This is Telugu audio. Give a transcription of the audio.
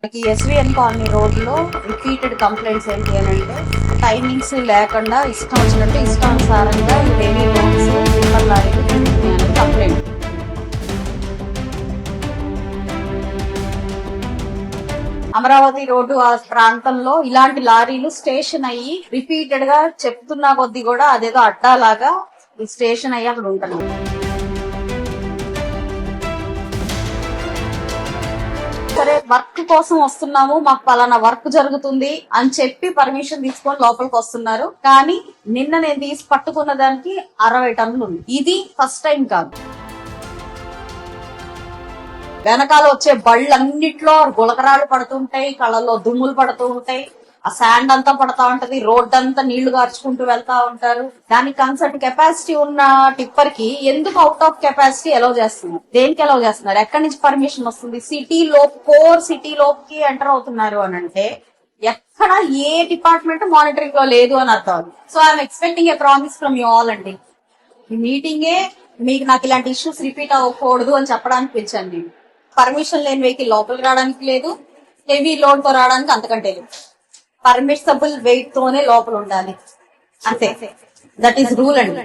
ఎస్విఎన్ కాలనీ రోడ్ లో రిపీటెడ్ కంప్లైంట్స్ ఏంటి అని అంటే టైమింగ్స్ లేకుండా ఇష్టం వచ్చినట్టు ఇష్టానుసారంగా హెవీ లోడ్స్ టిప్పర్ లారీలు తిరుగుతున్నాయని కంప్లైంట్. అమరావతి రోడ్డు ఆ ప్రాంతంలో ఇలాంటి లారీలు స్టేషన్ అయ్యి రిపీటెడ్ గా చెప్తున్నా కొద్దీ కూడా అదేదో అడ్డాలాగా స్టేషన్ అయ్యి అక్కడ ఉంటున్నాం. సరే వర్క్ కోసం వస్తున్నాము, మాకు పలానా వర్క్ జరుగుతుంది అని చెప్పి పర్మిషన్ తీసుకొని లోపలికి వస్తున్నారు. కానీ నిన్న నేను తీసి పట్టుకున్న దానికి 60 టన్నులు ఉంది. ఇది ఫస్ట్ టైం కాదు. వెనకాల వచ్చే బళ్ళన్నిట్లో గులకరాలు పడుతుంటాయి, కళ్ళల్లో దుమ్ములు పడుతూ ఉంటాయి, ఆ శాండ్ అంతా పడతా ఉంటది, రోడ్ అంతా నీళ్లు గార్చుకుంటూ వెళ్తా ఉంటారు. దానికి కన్సర్ట్ కెపాసిటీ ఉన్న టిప్పర్ కి ఎందుకు అవుట్ ఆఫ్ కెపాసిటీ అలౌ చేస్తున్నారు? దేనికి అలౌ చేస్తున్నారు? ఎక్కడి నుంచి పర్మిషన్ వస్తుంది? సిటీలో కోర్ సిటీ లోకి ఎంటర్ అవుతున్నారు అని అంటే ఎక్కడ ఏ డిపార్ట్మెంట్ మానిటరింగ్ లో లేదు అని అర్థం. So I'm expecting a promise from you all అండి. ఈ మీటింగే మీకు నాకు ఇలాంటి ఇష్యూస్ రిపీట్ అవ్వకూడదు అని చెప్పడానికి పిలిచాను. నేను పర్మిషన్ లేని వెహికల్ లోపలికి రావడానికి లేదు, హెవీ లోడ్ తో రావడానికి అంతకంటే లేదు. పర్మిషబుల్ వెయిట్ తోనే లోపల ఉండాలి అంతే. దట్ ఈస్ రూల్ అండి.